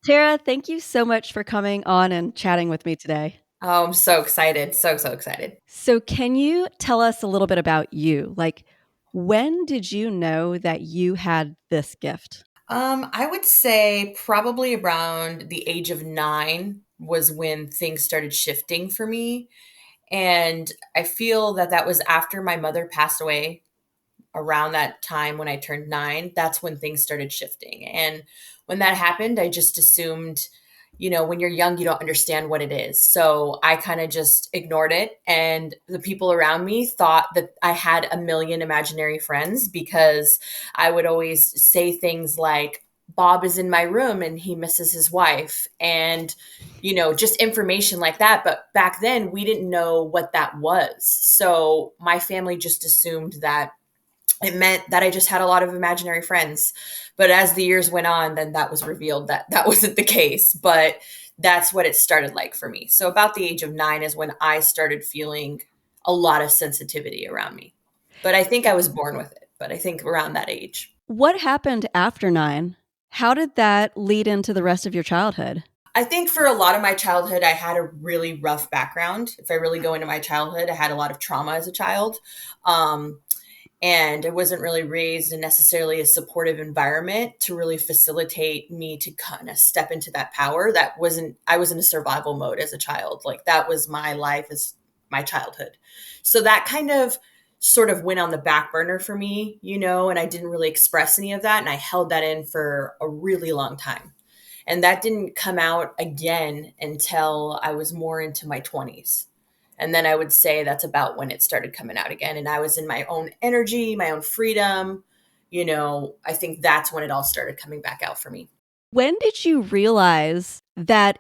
Tara, thank you so much for coming on and chatting with me today. Oh, I'm so excited. So excited. So, can you tell us a little bit about you? Like, when did you know that you had this gift? I would say probably around the age of 9 was when things started shifting for me. And I feel that that was after my mother passed away. Around that time when I turned 9, that's when things started shifting. And when that happened, I just assumed, when you're young, you don't understand what it is. So I kind of just ignored it. And the people around me thought that I had a million imaginary friends because I would always say things like, Bob is in my room and he misses his wife. And, just information like that. But back then, we didn't know what that was. So my family just assumed that it meant that I just had a lot of imaginary friends. But as the years went on, then that was revealed that that wasn't the case. But that's what it started like for me. So about the age of 9 is when I started feeling a lot of sensitivity around me. But I think I was born with it, but I think around that age. What happened after 9? How did that lead into the rest of your childhood? I think for a lot of my childhood, I had a really rough background. If I really go into my childhood, I had a lot of trauma as a child. Um, and I wasn't really raised in necessarily a supportive environment to really facilitate me to kind of step into that power. That wasn't, I was in a survival mode as a child. Like that was my life as my childhood. So that kind of sort of went on the back burner for me, and I didn't really express any of that. And I held that in for a really long time. And that didn't come out again until I was more into my 20s. And then I would say that's about when it started coming out again. And I was in my own energy, my own freedom. I think that's when it all started coming back out for me. When did you realize that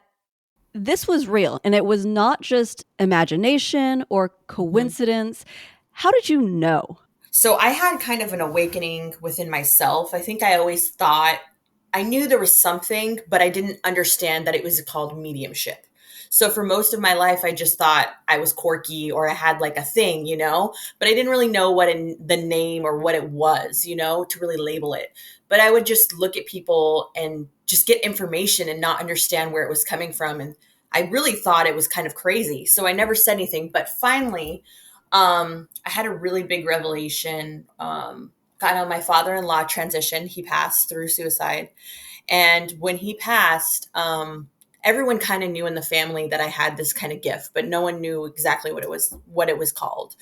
this was real and it was not just imagination or Mhm. coincidence? How did you know? So I had kind of an awakening within myself. I think I always thought I knew there was something, but I didn't understand that it was called mediumship. So for most of my life, I just thought I was quirky or I had like a thing, but I didn't really know what the name or what it was, to really label it. But I would just look at people and just get information and not understand where it was coming from. And I really thought it was kind of crazy. So I never said anything. But finally, I had a really big revelation. Kind of my father-in-law transitioned. He passed through suicide. And when he passed, everyone kind of knew in the family that I had this kind of gift, but no one knew exactly what it was called.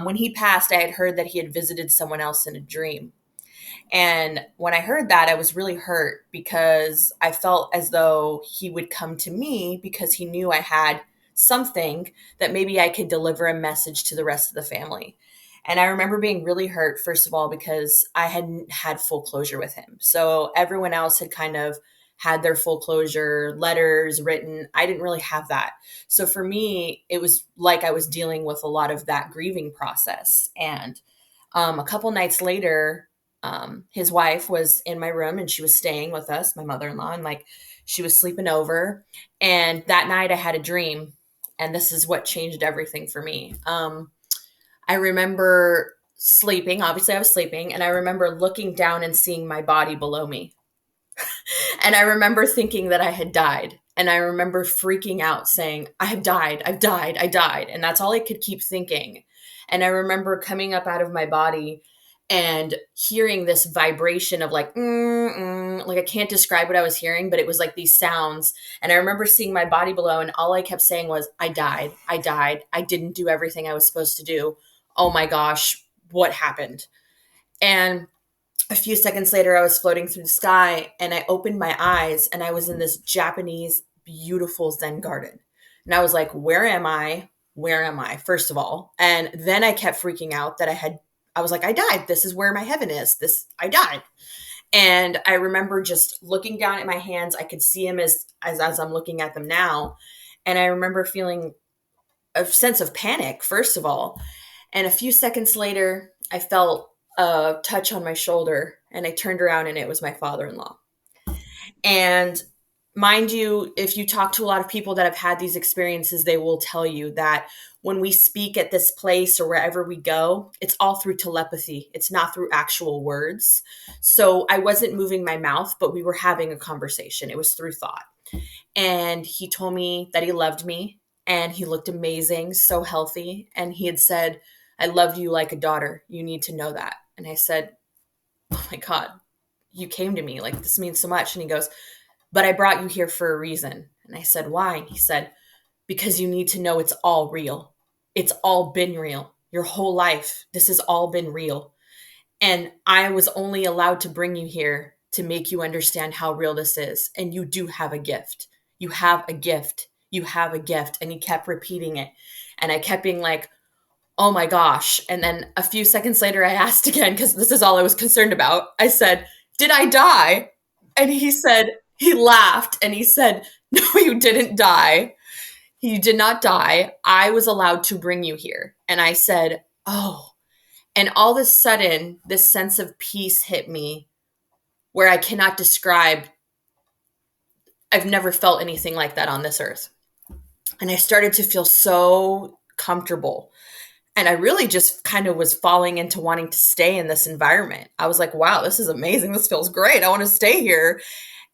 When he passed, I had heard that he had visited someone else in a dream. And when I heard that, I was really hurt because I felt as though he would come to me because he knew I had something that maybe I could deliver a message to the rest of the family. And I remember being really hurt, first of all, because I hadn't had full closure with him. So everyone else had kind of had their full closure, letters written. I didn't really have that. So for me, it was like I was dealing with a lot of that grieving process. And a couple nights later, his wife was in my room and she was staying with us, my mother-in-law, and like she was sleeping over. And that night I had a dream, and this is what changed everything for me. I remember sleeping, obviously I was sleeping, and I remember looking down and seeing my body below me. And I remember thinking that I had died. And I remember freaking out saying, I have died, I've died, I died. And that's all I could keep thinking. And I remember coming up out of my body and hearing this vibration of like, like I can't describe what I was hearing, but it was like these sounds. And I remember seeing my body below, and all I kept saying was, I died, I died, I didn't do everything I was supposed to do. Oh my gosh, what happened? And a few seconds later, I was floating through the sky and I opened my eyes and I was in this Japanese, beautiful Zen garden. And I was like, where am I? Where am I? First of all. And then I kept freaking out that I was like, I died. This is where my heaven is. I died. And I remember just looking down at my hands. I could see them as I'm looking at them now. And I remember feeling a sense of panic, first of all. And a few seconds later, I felt a touch on my shoulder and I turned around and it was my father in law. And mind you, if you talk to a lot of people that have had these experiences, they will tell you that when we speak at this place or wherever we go, it's all through telepathy. It's not through actual words. So I wasn't moving my mouth, but we were having a conversation. It was through thought. And he told me that he loved me and he looked amazing, so healthy. And he had said, I loved you like a daughter. You need to know that. And I said, oh my God, you came to me. Like, this means so much. And he goes, but I brought you here for a reason. And I said, why? And he said, because you need to know it's all real. It's all been real. Your whole life, this has all been real. And I was only allowed to bring you here to make you understand how real this is. And you do have a gift. You have a gift. You have a gift. And he kept repeating it. And I kept being like, oh my gosh. And then a few seconds later, I asked again, because this is all I was concerned about. I said, did I die? And he said, he laughed and he said, no, you didn't die. You did not die. I was allowed to bring you here. And I said, oh. And all of a sudden, this sense of peace hit me where I cannot describe. I've never felt anything like that on this earth. And I started to feel so comfortable. And I really just kind of was falling into wanting to stay in this environment. I was like, wow, this is amazing. This feels great. I want to stay here.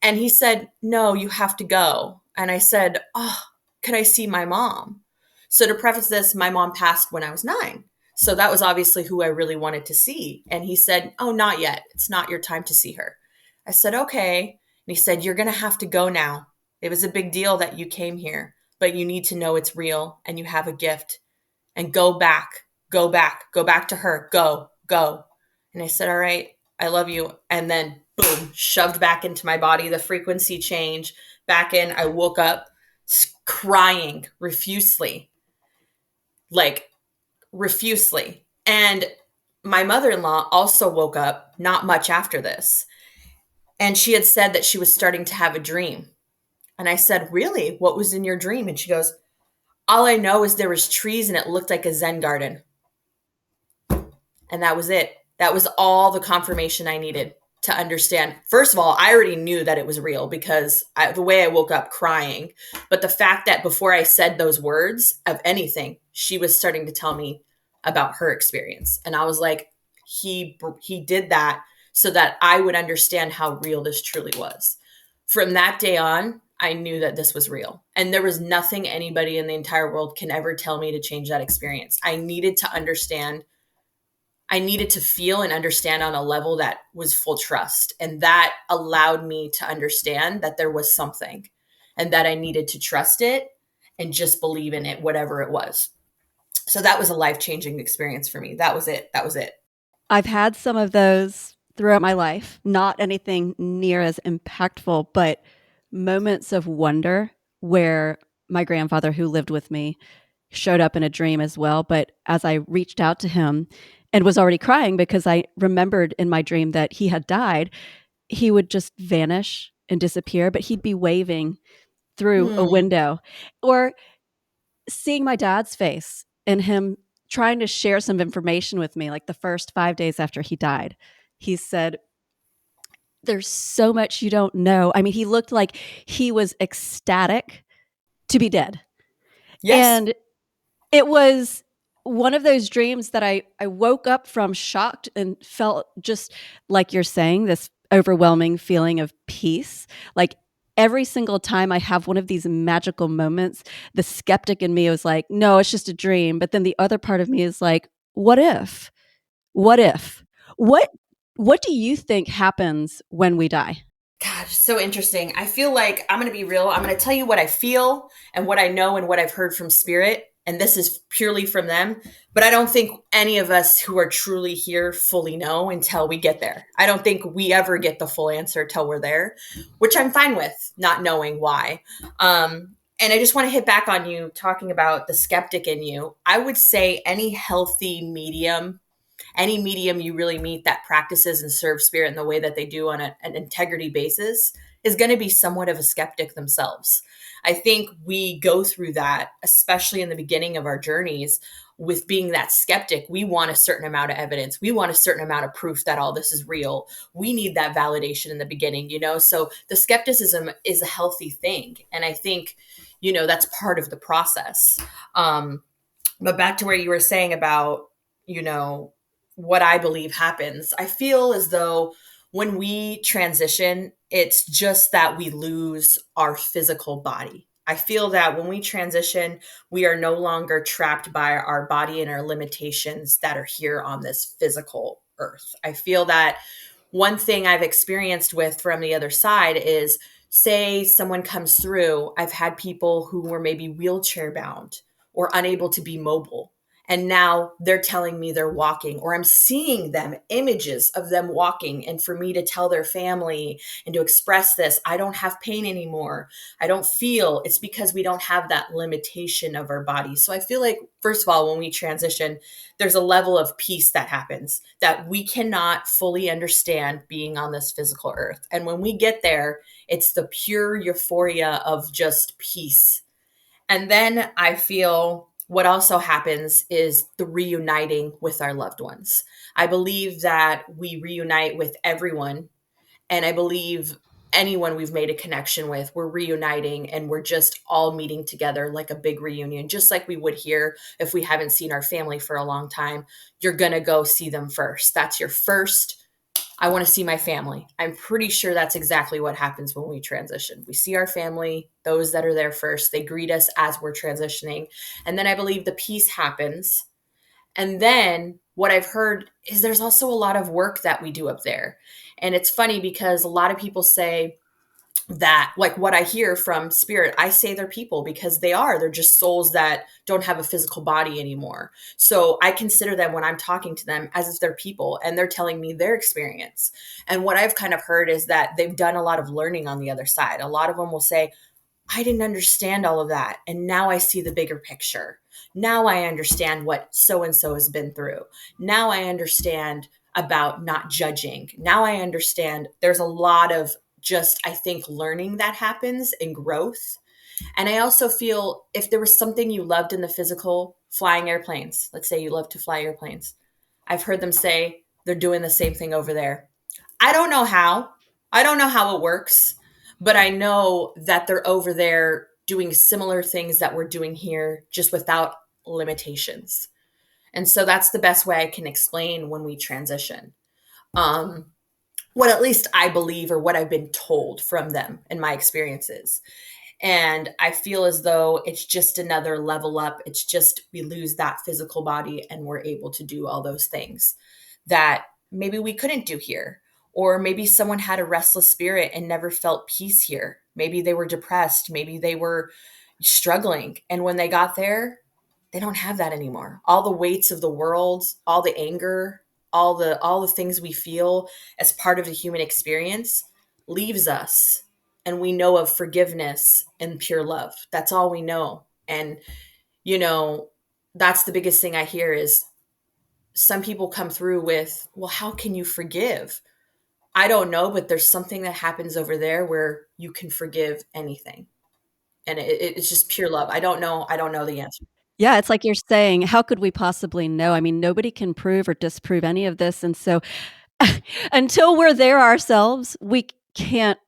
And he said, no, you have to go. And I said, oh, could I see my mom? So to preface this, my mom passed when I was 9. So that was obviously who I really wanted to see. And he said, oh, not yet. It's not your time to see her. I said, okay. And he said, you're going to have to go now. It was a big deal that you came here, but you need to know it's real and you have a gift. And go back to her, go. And I said, all right, I love you. And then boom, shoved back into my body, the frequency change back in. I woke up crying refusely. And my mother-in-law also woke up not much after this. And she had said that she was starting to have a dream. And I said, really? What was in your dream? And she goes, all I know is there was trees and it looked like a Zen garden. And that was it. That was all the confirmation I needed to understand. First of all, I already knew that it was real because the way I woke up crying, but the fact that before I said those words of anything, she was starting to tell me about her experience. And I was like, he did that so that I would understand how real this truly was. From that day on, I knew that this was real. And there was nothing anybody in the entire world can ever tell me to change that experience. I needed to understand. I needed to feel and understand on a level that was full trust. And that allowed me to understand that there was something and that I needed to trust it and just believe in it, whatever it was. So that was a life-changing experience for me. That was it. I've had some of those throughout my life, not anything near as impactful, but moments of wonder where my grandfather who lived with me showed up in a dream as well. But as I reached out to him and was already crying because I remembered in my dream that he had died, he would just vanish and disappear, but he'd be waving through a window. Or seeing my dad's face and him trying to share some information with me, like the first 5 days after he died. He said, there's so much you don't know. I mean, he looked like he was ecstatic to be dead. Yes. And it was one of those dreams that I woke up from shocked and felt just like you're saying, this overwhelming feeling of peace. Like every single time I have one of these magical moments, the skeptic in me was like, no, it's just a dream. But then the other part of me is like, what if? What if? What do you think happens when we die? God, so interesting. I feel like I'm going to be real. I'm going to tell you what I feel and what I know and what I've heard from spirit. And this is purely from them. But I don't think any of us who are truly here fully know until we get there. I don't think we ever get the full answer till we're there, which I'm fine with not knowing why. And I just want to hit back on you talking about the skeptic in you. I would say any healthy medium, any medium you really meet that practices and serves spirit in the way that they do on an integrity basis is going to be somewhat of a skeptic themselves. I think we go through that, especially in the beginning of our journeys, with being that skeptic, we want a certain amount of evidence. We want a certain amount of proof that all this is real. We need that validation in the beginning, you know? So the skepticism is a healthy thing. And I think, you know, that's part of the process. But back to where you were saying about, you know, what I believe happens, I feel as though when we transition, it's just that we lose our physical body. I feel that when we transition, we are no longer trapped by our body and our limitations that are here on this physical earth. I feel that one thing I've experienced with from the other side is, say someone comes through, I've had people who were maybe wheelchair bound or unable to be mobile. And now they're telling me they're walking, or I'm seeing them images of them walking. And for me to tell their family and to express this, I don't have pain anymore. I don't feel, it's because we don't have that limitation of our body. So I feel like, first of all, when we transition, there's a level of peace that happens that we cannot fully understand being on this physical earth. And when we get there, it's the pure euphoria of just peace. And then I feel what also happens is the reuniting with our loved ones. I believe that we reunite with everyone. And I believe anyone we've made a connection with, we're reuniting and we're just all meeting together like a big reunion, just like we would here if we haven't seen our family for a long time. You're going to go see them first. That's your first. I want to see my family. I'm pretty sure that's exactly what happens when we transition. We see our family, those that are there first, they greet us as we're transitioning. And then I believe the peace happens. And then what I've heard is there's also a lot of work that we do up there. And it's funny because a lot of people say that, like what I hear from spirit, I say they're people because they're just souls that don't have a physical body anymore. So I consider them, when I'm talking to them, as if they're people and they're telling me their experience. And what I've kind of heard is that they've done a lot of learning on the other side. A lot of them will say, I didn't understand all of that, and now I see the bigger picture. Now I understand what so and so has been through. Now I understand about not judging. Now I understand there's a lot of just, I think, learning that happens and growth. And I also feel if there was something you loved in the physical, flying airplanes, let's say you love to fly airplanes. I've heard them say they're doing the same thing over there. I don't know how. I don't know how it works, but I know that they're over there doing similar things that we're doing here, just without limitations. And so that's the best way I can explain when we transition. Um, what at least I believe, or what I've been told from them and my experiences. And I feel as though it's just another level up. It's just we lose that physical body and we're able to do all those things that maybe we couldn't do here. Or maybe someone had a restless spirit and never felt peace here. Maybe they were depressed. Maybe they were struggling. And when they got there, they don't have that anymore. All the weights of the world, all the anger, all the things we feel as part of the human experience leaves us, and we know of forgiveness and pure love. That's all we know. And you know, that's the biggest thing I hear is some people come through with, well, how can you forgive? I don't know, but there's something that happens over there where you can forgive anything. And it's just pure love. I don't know. I don't know the answer. Yeah, it's like you're saying, how could we possibly know? I mean, nobody can prove or disprove any of this, and so until we're there ourselves, we can't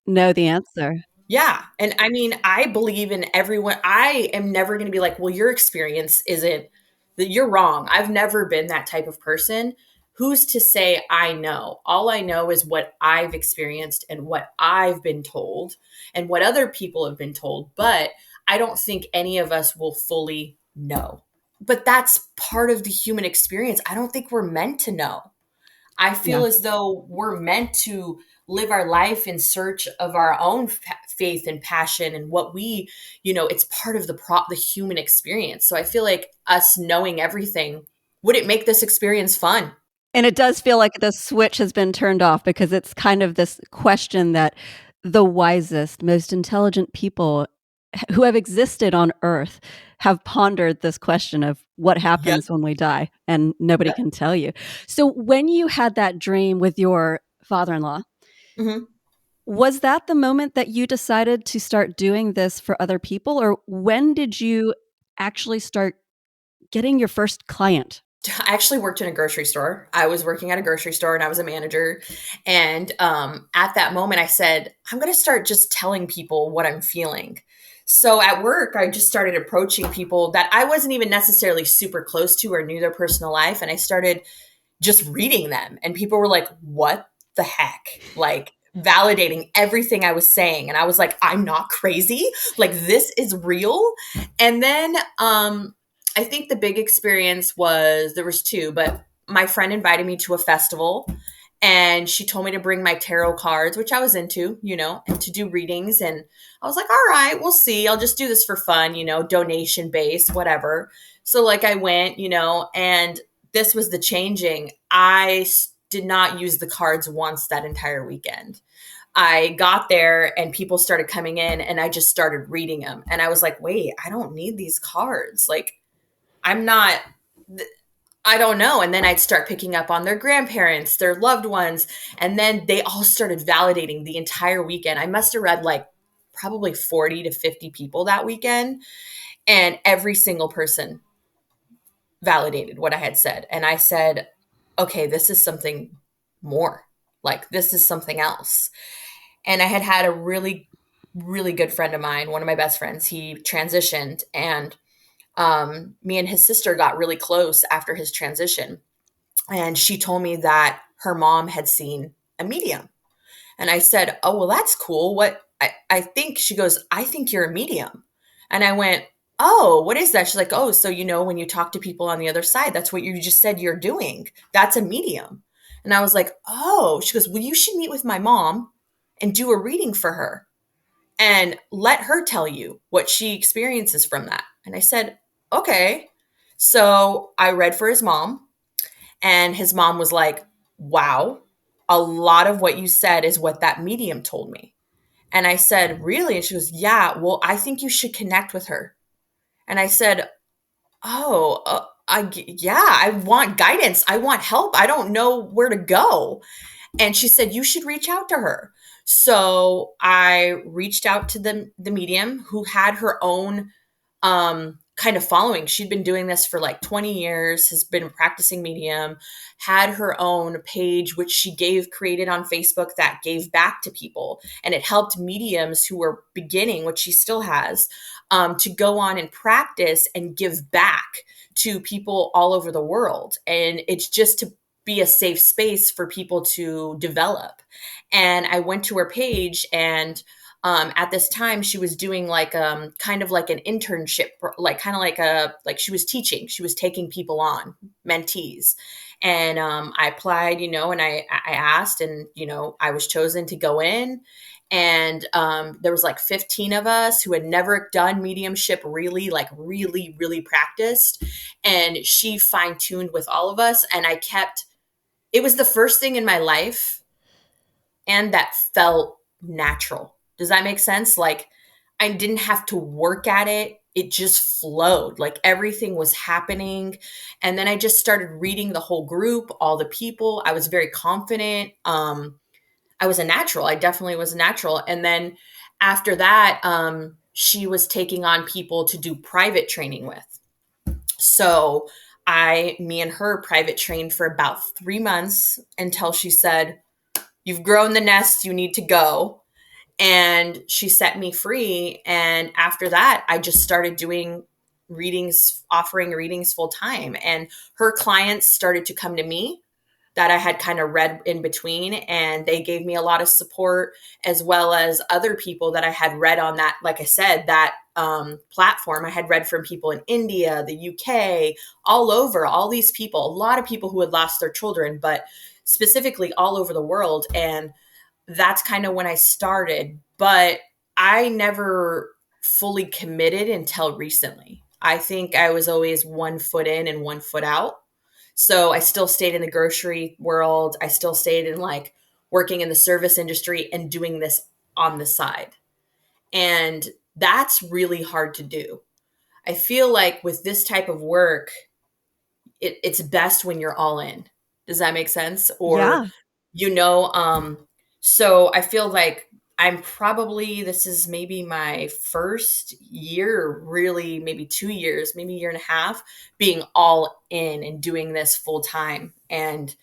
know the answer. Yeah. And I mean, I believe in everyone. I am never going to be like, well, your experience isn't that, you're wrong. I've never been that type of person. Who's to say I know? All I know is what I've experienced and what I've been told and what other people have been told. But I don't think any of us will fully know. But that's part of the human experience. I don't think we're meant to know. I Yeah. feel as though we're meant to live our life in search of our own faith and passion and what we, it's part of the human experience. So I feel like us knowing everything, would it make this experience fun? And it does feel like the switch has been turned off because it's kind of this question that the wisest, most intelligent people who have existed on Earth have pondered this question of what Yep. happens when we die, and nobody Yep. can tell you. So when you had that dream with your father-in-law, Hmm. was that the moment that you decided to start doing this for other people, or when did you actually start getting your first client? I actually worked in a grocery store. I was working at a grocery store and I was a manager. And at that moment, I said, I'm going to start just telling people what I'm feeling. So at work, I just started approaching people that I wasn't even necessarily super close to or knew their personal life. And I started just reading them. And people were like, what the heck? Like, validating everything I was saying. And I was like, I'm not crazy. Like, this is real. And then I think the big experience was there was two, but my friend invited me to a festival and she told me to bring my tarot cards, which I was into, and to do readings. And I was like, all right, we'll see. I'll just do this for fun, donation based, whatever. So, like, I went, and this was the changing. Did not use the cards once that entire weekend. I got there and people started coming in and I just started reading them. And I was like, wait, I don't need these cards. Like, I'm not, I don't know. And then I'd start picking up on their grandparents, their loved ones. And then they all started validating the entire weekend. I must have read like probably 40 to 50 people that weekend. And every single person validated what I had said. And I said, okay, this is something more. Like, this is something else. And I had a really, really good friend of mine, one of my best friends. He transitioned, and me and his sister got really close after his transition. And she told me that her mom had seen a medium. And I said, oh, well, that's cool. I think, she goes, I think you're a medium. And I went, oh, what is that? She's like, oh, so, when you talk to people on the other side, that's what you just said you're doing. That's a medium. And I was like, oh, she goes, well, you should meet with my mom and do a reading for her and let her tell you what she experiences from that. And I said, okay. So I read for his mom, and his mom was like, wow, a lot of what you said is what that medium told me. And I said, really? And she goes, yeah, well, I think you should connect with her. And I said, oh, yeah, I want guidance. I want help. I don't know where to go. And she said, you should reach out to her. So I reached out to the medium, who had her own kind of following. She'd been doing this for like 20 years, has been a practicing medium, had her own page, which she created on Facebook, that gave back to people. And it helped mediums who were beginning, which she still has, to go on and practice and give back to people all over the world. And it's just to be a safe space for people to develop. And I went to her page, and at this time she was doing like kind of like an internship, like kind of like she was teaching, she was taking people on, mentees. And I applied, and I asked, and I was chosen to go in. And there was like 15 of us who had never done mediumship, really, like really, really practiced. And she fine-tuned with all of us. And it was the first thing in my life, and that felt natural. Does that make sense? Like, I didn't have to work at it. It just flowed. Like, everything was happening. And then I just started reading the whole group, all the people. I was very confident. I was a natural. I definitely was a natural. And then after that, she was taking on people to do private training with. So me and her private trained for about 3 months until she said, you've grown the nest, you need to go. And she set me free. And after that, I just started doing readings, offering readings full time. And her clients started to come to me, that I had kind of read in between, and they gave me a lot of support, as well as other people that I had read on that, like I said, that platform. I had read from people in India, the UK, all over, all these people, a lot of people who had lost their children, but specifically all over the world. And that's kind of when I started, but I never fully committed until recently. I think I was always 1 foot in and 1 foot out. So I still stayed in the grocery world. I still stayed in like working in the service industry and doing this on the side. And that's really hard to do. I feel like with this type of work, it's best when you're all in. Does that make sense? Or, Yeah. you know, um, so I feel like I'm probably, this is maybe my first year, really, maybe 2 years, maybe a year and a half, being all in and doing this full time. And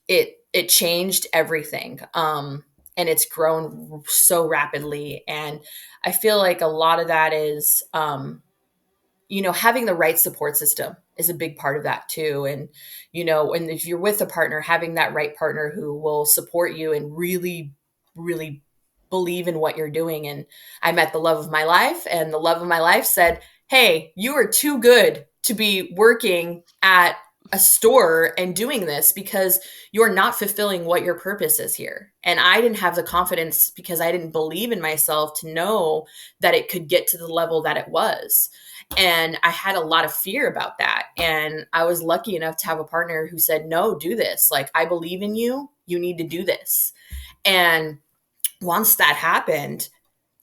it changed everything. And it's grown so rapidly. And I feel like a lot of that is, having the right support system is a big part of that too. And, and if you're with a partner, having that right partner who will support you and really, really believe in what you're doing. And I met the love of my life, and the love of my life said, "Hey, you are too good to be working at a store and doing this, because you're not fulfilling what your purpose is here." And I didn't have the confidence, because I didn't believe in myself, to know that it could get to the level that it was. And I had a lot of fear about that. And I was lucky enough to have a partner who said, "No, do this. Like, I believe in you. You need to do this." And once that happened,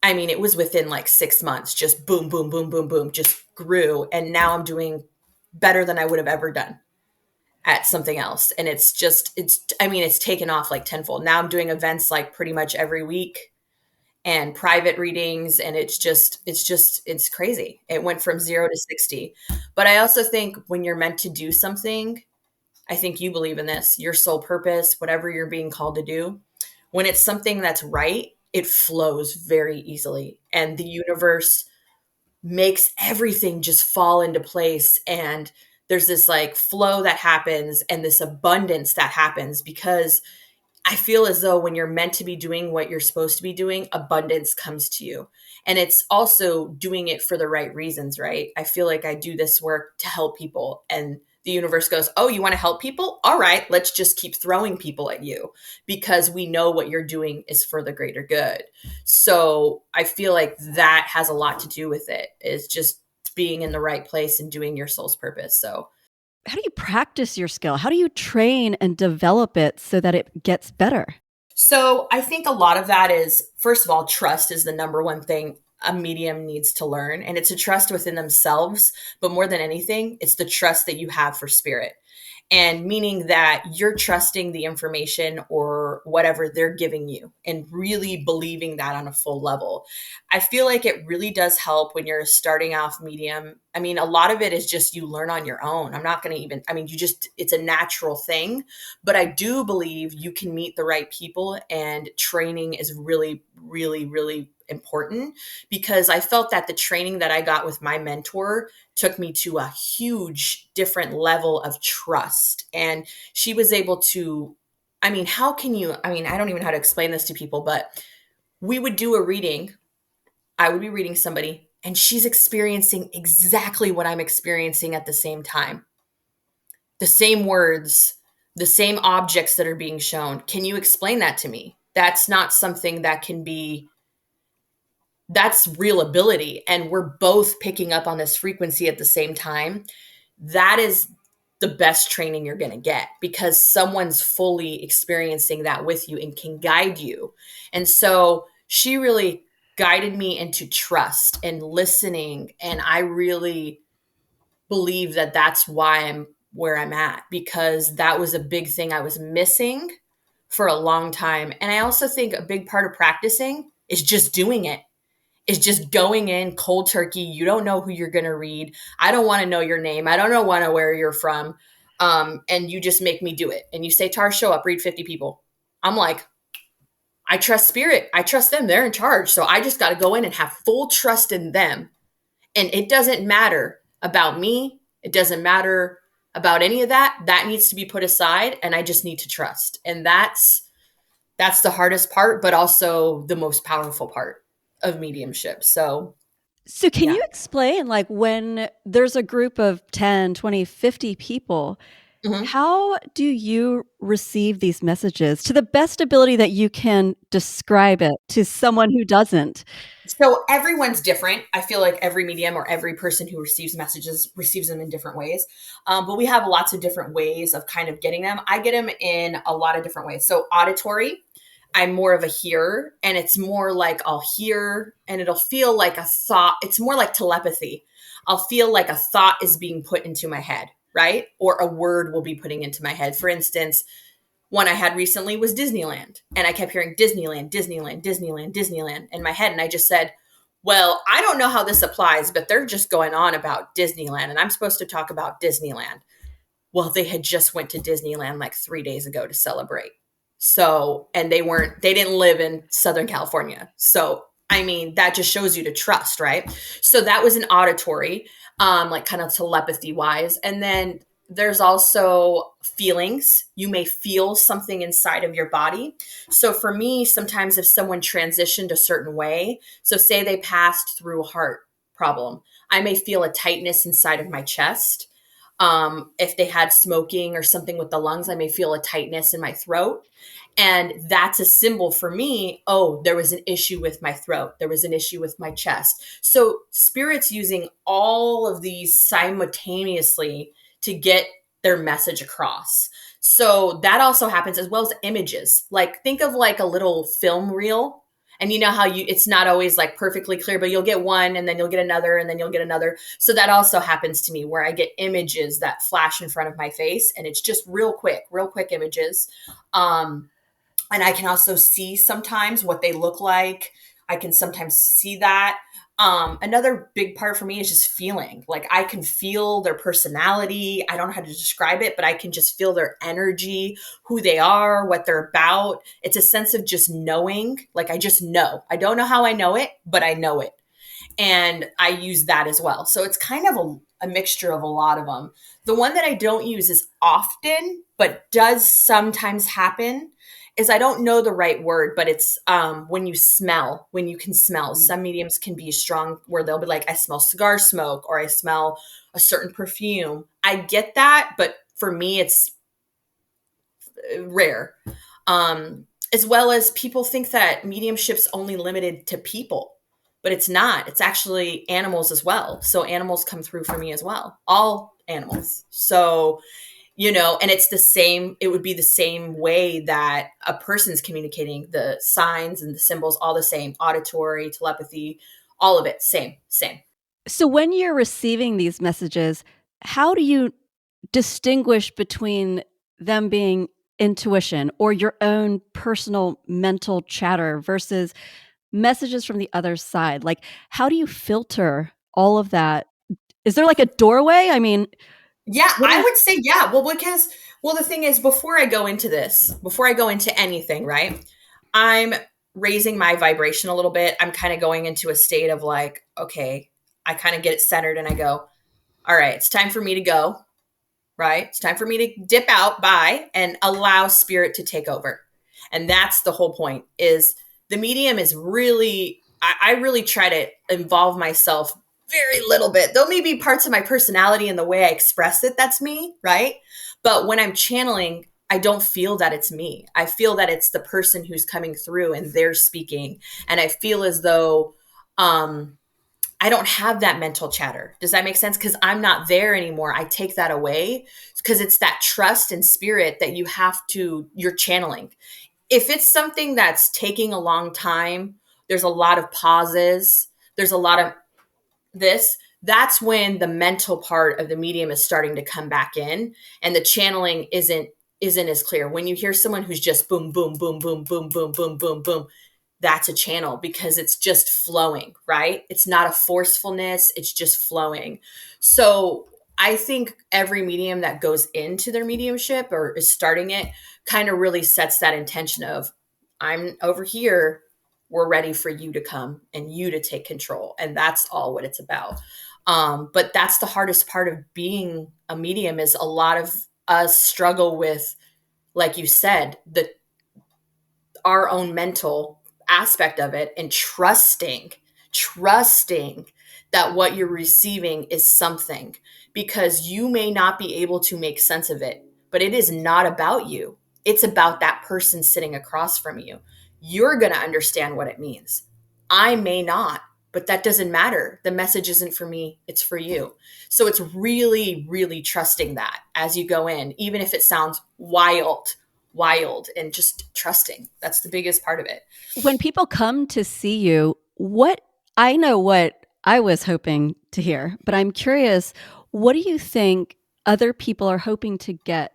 I mean, it was within like 6 months, just boom, boom, boom, boom, boom, just grew. And now I'm doing better than I would have ever done at something else. And it's taken off like tenfold. Now I'm doing events like pretty much every week, and private readings. And it's crazy. It went from 0 to 60. But I also think when you're meant to do something, I think you believe in this, your soul purpose, whatever you're being called to do, when it's something that's right, it flows very easily. And the universe makes everything just fall into place. And there's this like flow that happens, and this abundance that happens, because I feel as though when you're meant to be doing what you're supposed to be doing, abundance comes to you. And it's also doing it for the right reasons, right? I feel like I do this work to help people, and the universe goes, "Oh, you want to help people? All right, let's just keep throwing people at you, because we know what you're doing is for the greater good." So I feel like that has a lot to do with it, is just being in the right place and doing your soul's purpose. So How do you practice your skill? How do you train and develop it so that it gets better? So I think a lot of that is, first of all, trust is the number one thing a medium needs to learn. And it's a trust within themselves. But more than anything, it's the trust that you have for spirit. And meaning that you're trusting the information or whatever they're giving you, and really believing that on a full level. I feel like it really does help when you're starting off medium. I mean, a lot of it is just you learn on your own. I'm not going to even, I mean, it's a natural thing. But I do believe you can meet the right people, and training is really, really, really important, because I felt that the training that I got with my mentor took me to a huge different level of trust. And she was able to, I mean, how can you, I mean, I don't even know how to explain this to people, but we would do a reading. I would be reading somebody, and she's experiencing exactly what I'm experiencing at the same time. The same words, the same objects that are being shown. Can you explain that to me? That's not something that can be, that's real ability. And we're both picking up on this frequency at the same time. That is the best training you're going to get, because someone's fully experiencing that with you and can guide you. And so she really guided me into trust and listening. And I really believe that that's why I'm where I'm at, because that was a big thing I was missing for a long time. And I also think a big part of practicing is just doing it, is just going in cold turkey. You don't know who you're going to read. I don't want to know your name. I don't know where you're from. And you just make me do it. And you say, "Tar, show up, read 50 people." I'm like, I trust spirit. I trust them. They're in charge. So I just got to go in and have full trust in them. And it doesn't matter about me. It doesn't matter about any of that. That needs to be put aside. And I just need to trust. And that's the hardest part, but also the most powerful part of mediumship. So So, can yeah. you explain, like, when there's a group of 10, 20, 50 people, Mhm. how do you receive these messages to the best ability that you can describe it to someone who doesn't? So everyone's different. I feel like every medium or every person who receives messages receives them in different ways. But we have lots of different ways of kind of getting them. I get them in a lot of different ways. So auditory, I'm more of a hearer, and it's more like I'll hear and it'll feel like a thought. It's more like telepathy. I'll feel like a thought is being put into my head, right? Or a word will be putting into my head. For instance, One I had recently was Disneyland. And I kept hearing Disneyland, Disneyland, Disneyland, Disneyland in my head. And I just said, well, I don't know how this applies, but they're just going on about Disneyland. And I'm supposed to talk about Disneyland. Well, they had just went to Disneyland like 3 days ago to celebrate. So, and they didn't live in Southern California. So, I mean, that just shows you to trust, right? So that was an auditory, like kind of telepathy wise. And then there's also feelings. You may feel something inside of your body. So for me, sometimes if someone transitioned a certain way, so say they passed through a heart problem, I may feel a tightness inside of my chest. If they had smoking or something with the lungs, I may feel a tightness in my throat. And that's a symbol for me. Oh, there was an issue with my throat. There was an issue with my chest. So spirit's using all of these simultaneously to get their message across. So that also happens as well as images. Like think of like a little film reel. And you know how it's not always like perfectly clear, but you'll get one and then you'll get another and then you'll get another. So that also happens to me where I get images that flash in front of my face and it's just real quick images. And I can also see sometimes what they look like. I can sometimes see that. Another big part for me is just feeling. Like I can feel their personality. I don't know how to describe it, but I can just feel their energy, who they are, what they're about. It's a sense of just knowing. Like I just know. I don't know how I know it, but I know it. And I use that as well. So it's kind of a mixture of a lot of them. The one that I don't use as often, but does sometimes happen, is I don't know the right word, but it's when you can smell. Some mediums can be strong where they'll be like, I smell cigar smoke or I smell a certain perfume. I get that, but for me, it's rare. As well as people think that mediumship's only limited to people, but it's not. It's actually animals as well. So animals come through for me as well. All animals. So, and it's the same, it would be the same way that a person's communicating, the signs and the symbols, all the same, auditory, telepathy, all of it, same. So when you're receiving these messages, how do you distinguish between them being intuition or your own personal mental chatter versus messages from the other side? Like, how do you filter all of that? Is there like a doorway? I mean, Yeah, I would say, yeah. Well, the thing is, before I go into anything, right, I'm raising my vibration a little bit. I'm kind of going into a state of like, okay, I kind of get it centered and I go, all right, it's time for me to go, right? It's time for me to dip out, bye, and allow spirit to take over. And that's the whole point is the medium is really, I really try to involve myself very little bit. There'll maybe parts of my personality and the way I express it, that's me, right? But when I'm channeling, I don't feel that it's me. I feel that it's the person who's coming through and they're speaking. And I feel as though I don't have that mental chatter. Does that make sense? Because I'm not there anymore. I take that away because it's that trust and spirit that you're channeling. If it's something that's taking a long time, there's a lot of pauses, there's a lot of that's when the mental part of the medium is starting to come back in and the channeling isn't as clear. When you hear someone who's just boom, boom, boom, boom, boom, boom, boom, boom, boom, that's a channel because it's just flowing, right? It's not a forcefulness, it's just flowing. So I think every medium that goes into their mediumship or is starting it kind of really sets that intention of, I'm over here, we're ready for you to come and you to take control. And that's all what it's about. But that's the hardest part of being a medium is a lot of us struggle with, like you said, our own mental aspect of it and trusting that what you're receiving is something because you may not be able to make sense of it, but it is not about you. It's about that person sitting across from you. You're going to understand what it means. I may not, but that doesn't matter. The message isn't for me, it's for you. So it's really, really trusting that as you go in, even if it sounds wild, and just trusting. That's the biggest part of it. when people come to see you, I know what I was hoping to hear, but I'm curious, what do you think other people are hoping to get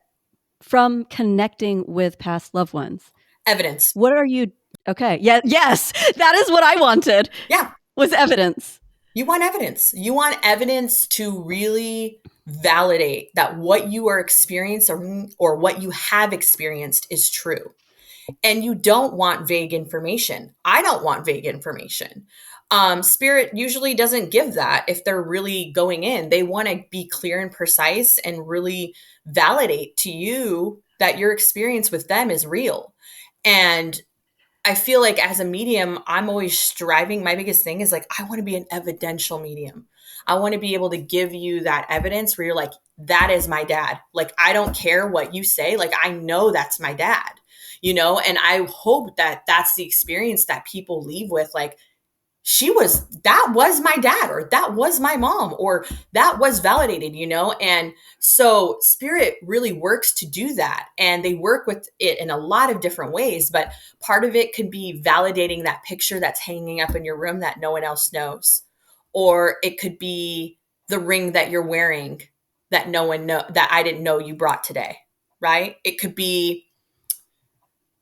from connecting with past loved ones. Evidence. What are you? Okay. Yeah. Yes. That is what I wanted, Yeah. was evidence. You want evidence. You want evidence to really validate that what you are experiencing or what you have experienced is true. And you don't want vague information. I don't want vague information. Spirit usually doesn't give that if they're really going in. They want to be clear and precise and really validate to you that your experience with them is real. And I feel like as a medium, I'm always striving. My biggest thing is like, I want to be an evidential medium. I want to be able to give you that evidence where you're like, that is my dad. Like, I don't care what you say. Like, I know that's my dad, you know? And I hope that that's the experience that people leave with. Like, that was my dad, or that was my mom, or that was validated, you know? And so spirit really works to do that. And they work with it in a lot of different ways, but part of it could be validating that picture that's hanging up in your room that no one else knows. Or it could be the ring that you're wearing that no one know that I didn't know you brought today, right? It could be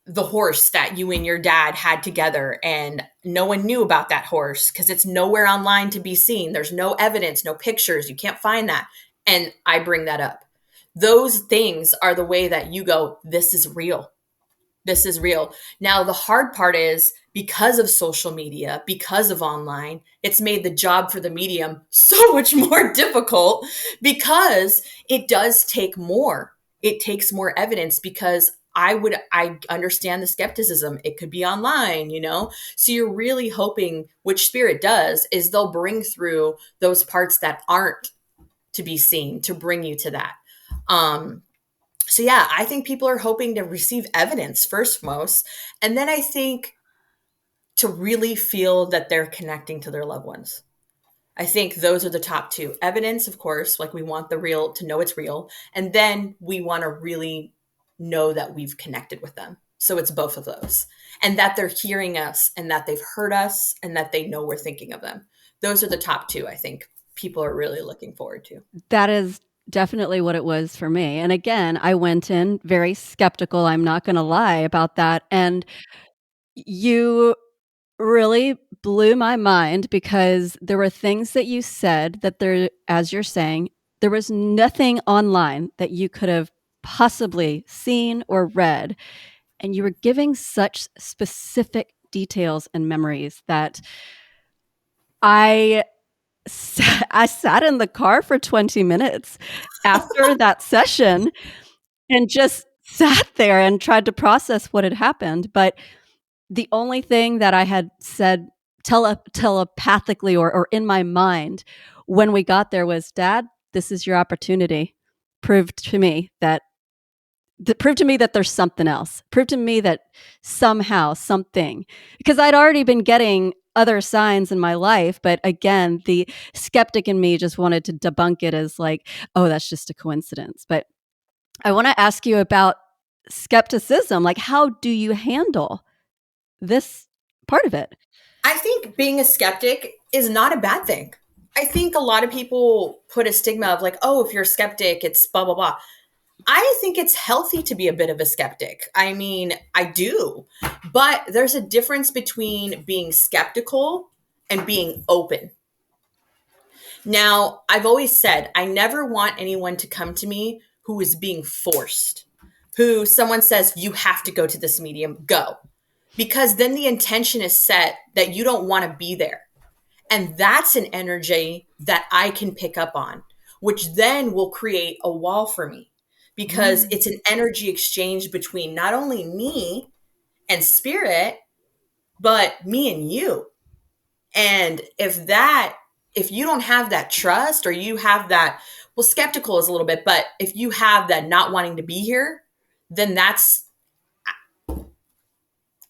the horse that you and your dad had together and no one knew about that horse because it's nowhere online to be seen. There's no evidence, no pictures. You can't find that. And I bring that up. Those things are the way that you go, this is real. This is real. Now, the hard part is because of social media, because of online, it's made the job for the medium so much more difficult because it does take more. It takes more evidence because I understand the skepticism. It could be online, you know? So you're really hoping, which spirit does, is they'll bring through those parts that aren't to be seen to bring you to that. So yeah, I think people are hoping to receive evidence first most. And then I think to really feel that they're connecting to their loved ones. I think those are the top two. Evidence, of course, like we want the real to know it's real. And then we want to really know that we've connected with them. So it's both of those. And that they're hearing us and that they've heard us and that they know we're thinking of them. Those are the top two, I think people are really looking forward to. That is definitely what it was for me. And again, I went in very skeptical. I'm not going to lie about that. And you really blew my mind because there were things that you said that there, as you're saying, there was nothing online that you could have possibly seen or read. And you were giving such specific details and memories that I I sat in the car for 20 minutes after that session and just sat there and tried to process what had happened. But the only thing that I had said telepathically or in my mind when we got there was, Dad, this is your opportunity. Prove to me that prove to me that there's something else. Prove to me that somehow something, because I'd already been getting other signs in my life, but again, the skeptic in me just wanted to debunk it as like, oh, that's just a coincidence. But I want to ask you about skepticism. Like, how do you handle this part of it? I think being a skeptic is not a bad thing. I think a lot of people put a stigma of like, oh, if you're a skeptic, it's blah, blah, blah. I think it's healthy to be a bit of a skeptic. I mean, I do. But there's a difference between being skeptical and being open. Now, I've always said I never want anyone to come to me who is being forced, who someone says, you have to go to this medium, go. Because then the intention is set that you don't want to be there. And that's an energy that I can pick up on, which then will create a wall for me because it's an energy exchange between not only me and spirit, but me and you. And if you don't have that trust or you have that, well, skeptical is a little bit, but if you have that not wanting to be here, then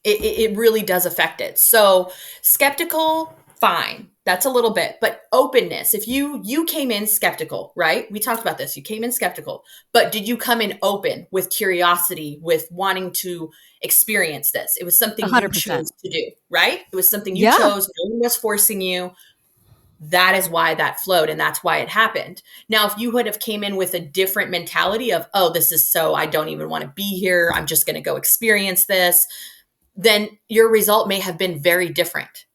it really does affect it. So skeptical, fine. That's a little bit, but openness. If you came in skeptical, right? We talked about this. You came in skeptical, but did you come in open with curiosity, with wanting to experience this? It was something you 100%. chose to do, right? It was something you Yeah. chose. No one was forcing you. That is why that flowed, and that's why it happened. Now, if you would have came in with a different mentality of, oh, this is so, I don't even want to be here, I'm just going to go experience this, then your result may have been very different.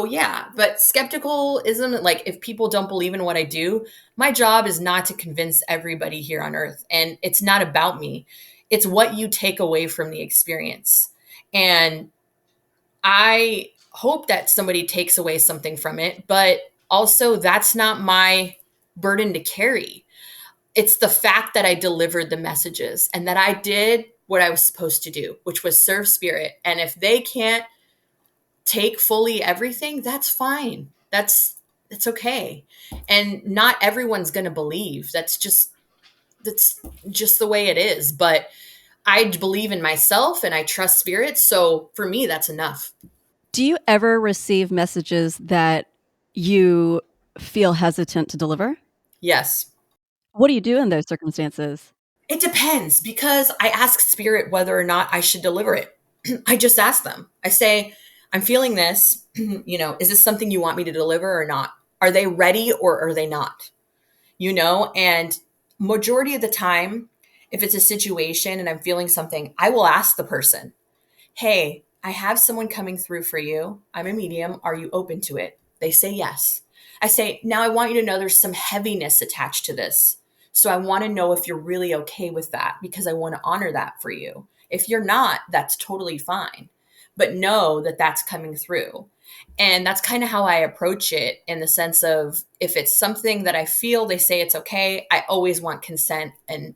Yeah, but skepticism, like if people don't believe in what I do, my job is not to convince everybody here on earth. And it's not about me. It's what you take away from the experience. And I hope that somebody takes away something from it, but also that's not my burden to carry. It's the fact that I delivered the messages and that I did what I was supposed to do, which was serve spirit. And if they can't take fully everything, that's fine. That's okay. And not everyone's going to believe. That's just the way it is, but I believe in myself and I trust spirit, so for me that's enough. Do you ever receive messages that you feel hesitant to deliver? Yes. What do you do in those circumstances? It depends because I ask spirit whether or not I should deliver it. I just ask them. I say, I'm feeling this, is this something you want me to deliver or not? Are they ready or are they not? And majority of the time, if it's a situation and I'm feeling something, I will ask the person, hey, I have someone coming through for you. I'm a medium. Are you open to it? They say yes. I say, now I want you to know there's some heaviness attached to this. So I want to know if you're really okay with that because I want to honor that for you. If you're not, that's totally fine. But know that that's coming through. And that's kind of how I approach it in the sense of if it's something that I feel they say it's okay, I always want consent. And,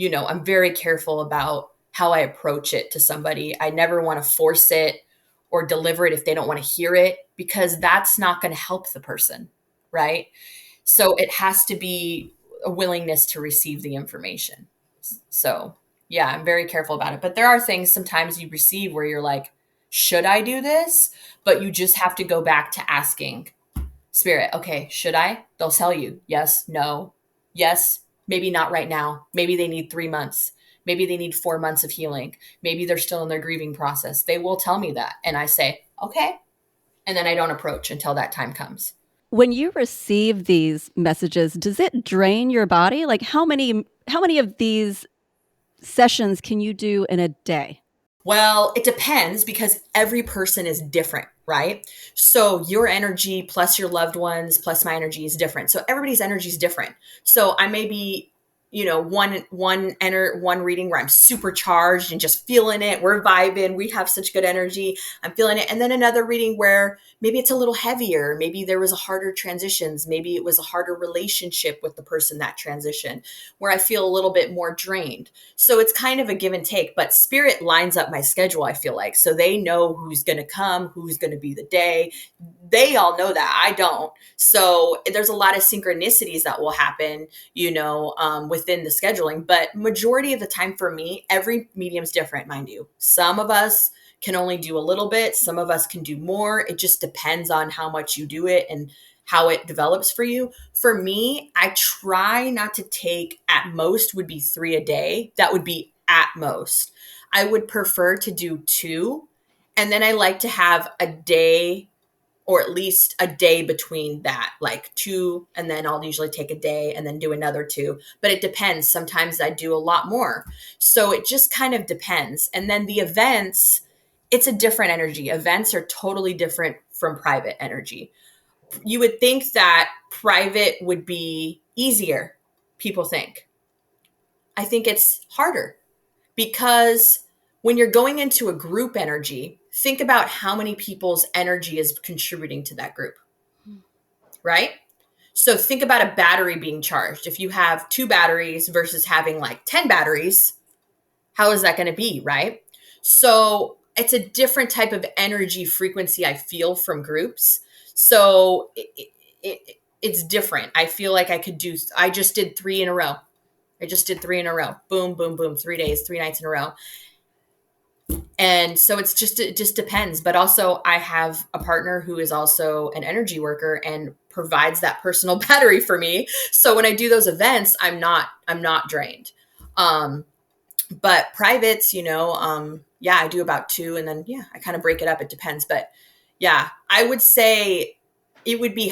I'm very careful about how I approach it to somebody. I never want to force it or deliver it if they don't want to hear it because that's not going to help the person. Right. So it has to be a willingness to receive the information. So, yeah, I'm very careful about it. But there are things sometimes you receive where you're like, should I do this? But you just have to go back to asking spirit, okay, should I? They'll tell you yes, no, yes, maybe not right now. Maybe they need 3 months. Maybe they need 4 months of healing. Maybe they're still in their grieving process. They will tell me that. And I say, okay. And then I don't approach until that time comes. When you receive these messages, does it drain your body? Like how many of these sessions can you do in a day? Well, it depends because every person is different, right? So your energy plus your loved ones plus my energy is different. So everybody's energy is different. So I may be, one reading where I'm supercharged and just feeling it. We're vibing. We have such good energy. I'm feeling it. And then another reading where maybe it's a little heavier. Maybe there was a harder transitions. Maybe it was a harder relationship with the person that transitioned where I feel a little bit more drained. So it's kind of a give and take, but spirit lines up my schedule, I feel like. So they know who's going to come, who's going to be the day. They all know that. I don't. So there's a lot of synchronicities that will happen, within the scheduling. But majority of the time for me, every medium's different, mind you. Some of us can only do a little bit. Some of us can do more. It just depends on how much you do it and how it develops for you. For me, I try not to take at most would be 3 a day. That would be at most. I would prefer to do 2. And then I like to have a day or at least a day between that, like 2, and then I'll usually take a day and then do another 2. But it depends. Sometimes I do a lot more. So it just kind of depends. And then the events, it's a different energy. Events are totally different from private energy. You would think that private would be easier, people think. I think it's harder because when you're going into a group energy, think about how many people's energy is contributing to that group, right? So think about a battery being charged. If you have 2 batteries versus having like 10 batteries, how is that going to be, right? So it's a different type of energy frequency I feel from groups. So it's different. I feel like I just did 3 in a row. I just did 3 in a row. Boom, boom, boom. 3 days, 3 nights in a row. And so it just depends. But also I have a partner who is also an energy worker and provides that personal battery for me. So when I do those events, I'm not drained. But privates, yeah, I do about 2 and then, yeah, I kind of break it up. It depends. But Yeah, I would say it would be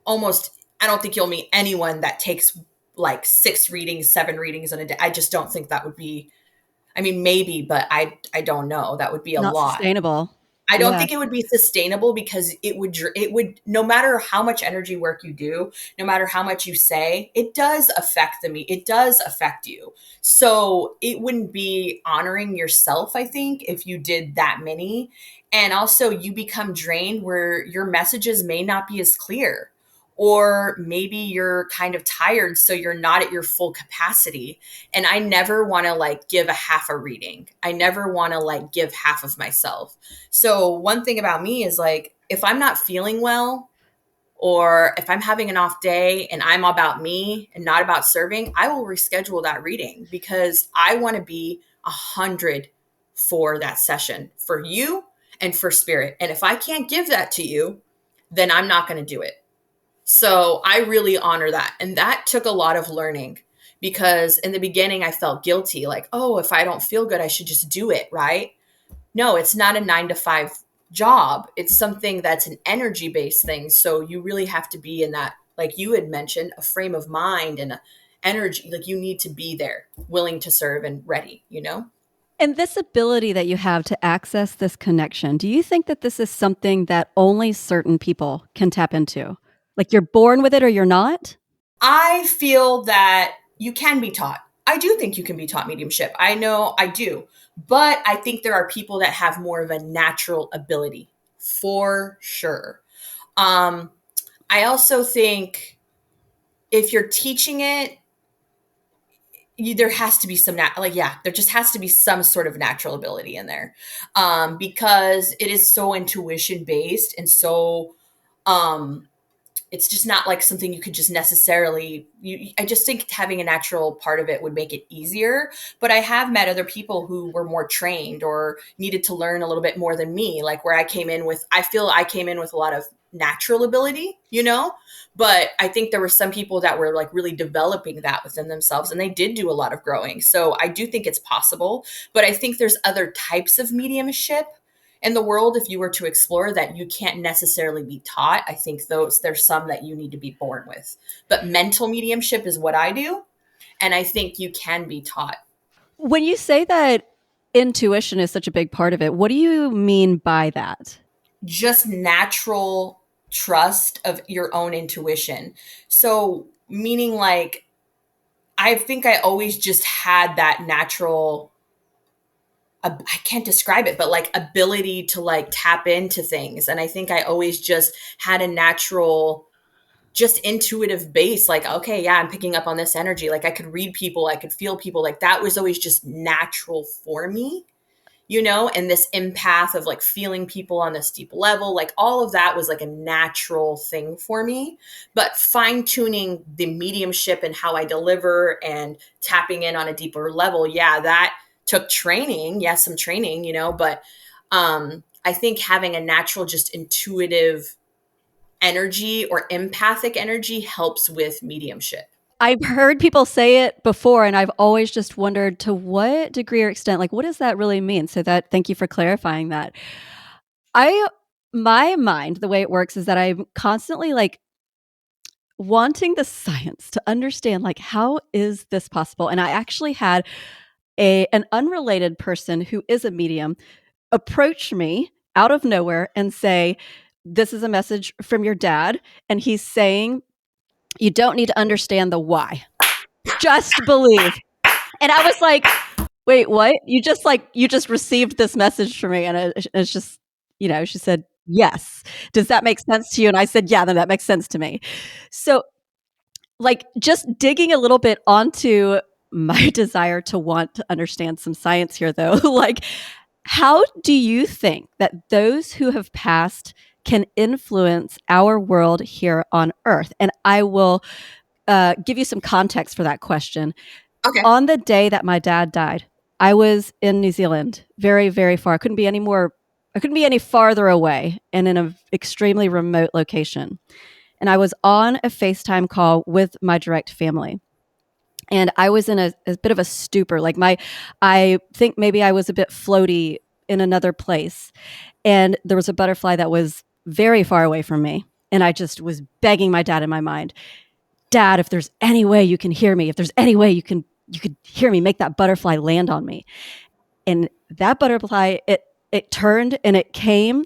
almost, I don't think you'll meet anyone that takes like 6 readings, 7 readings in a day. I just don't think that would be, I mean, maybe, but I don't know. That would be a Not lot. sustainable. I don't Yeah. think it would be sustainable because it would no matter how much energy work you do, no matter how much you say, it does affect it does affect you. So it wouldn't be honoring yourself, I think, if you did that many. And also you become drained where your messages may not be as clear. Or maybe you're kind of tired, so you're not at your full capacity. And I never want to like give a half a reading. I never want to like give half of myself. So one thing about me is like, if I'm not feeling well, or if I'm having an off day and I'm about me and not about serving, I will reschedule that reading because I want to be 100 for that session for you and for spirit. And if I can't give that to you, then I'm not going to do it. So I really honor that. And that took a lot of learning because in the beginning I felt guilty, like, oh, if I don't feel good, I should just do it, right? No, it's not a 9 to 5 job. It's something that's an energy based thing. So you really have to be in that, like you had mentioned, a frame of mind and a energy. Like you need to be there, willing to serve and ready, you know? And this ability that you have to access this connection, do you think that this is something that only certain people can tap into? Like you're born with it or you're not? I feel that you can be taught. I do think you can be taught mediumship. I know I do. But I think there are people that have more of a natural ability for sure. Um, I also think if you're teaching it, there has to be some like yeah, there just has to be some sort of natural ability in there, because it is so intuition based and so um it's just not like something you could just necessarily I just think having a natural part of it would make it easier. But I have met other people who were more trained or needed to learn a little bit more than me, like where I feel I came in with a lot of natural ability, you know. But I think there were some people that were like really developing that within themselves and they did do a lot of growing. So I do think it's possible, but I think there's other types of mediumship in the world if you were to explore that you can't necessarily be taught. I think there's some that you need to be born with. But mental mediumship is what I do, and I think you can be taught. When you say that intuition is such a big part of it, what do you mean by that? Just natural trust of your own intuition. So meaning like I think I always just had that natural I can't describe it, but like ability to like tap into things. And I think I always just had a natural, just intuitive base. Like, okay, yeah, I'm picking up on this energy. Like I could read people, I could feel people. Like that was always just natural for me, you know? And this empath of like feeling people on this deep level, like all of that was like a natural thing for me. But fine tuning the mediumship and how I deliver and tapping in on a deeper level, yeah, that took training. Yeah, some training, you know, but I think having a natural, just intuitive energy or empathic energy helps with mediumship. I've heard people say it before, and I've always just wondered to what degree or extent, like, what does that really mean? So that, thank you for clarifying that. I, my mind, the way it works is that I'm constantly like wanting the science to understand, like, how is this possible? And I actually had an unrelated person who is a medium approach me out of nowhere and say, "This is a message from your dad, and he's saying you don't need to understand the why. Just believe." And I was like, "Wait, what? You just received this message from me?" And it's just, she said, "Yes. Does that make sense to you?" And I said, "Yeah, then that makes sense to me." So, like, just digging a little bit onto my desire to want to understand some science here, though, like, how do you think that those who have passed can influence our world here on Earth? And I will give you some context for that question. Okay. On the day that my dad died, I was in New Zealand, very, very far. I couldn't be any farther away and in an extremely remote location. And I was on a FaceTime call with my direct family. And I was in a bit of a stupor. I think maybe I was a bit floaty in another place, and there was a butterfly that was very far away from me. And I just was begging my dad in my mind, Dad, if there's any way you can hear me, if there's any way you could hear me, make that butterfly land on me. And that butterfly, it turned and it came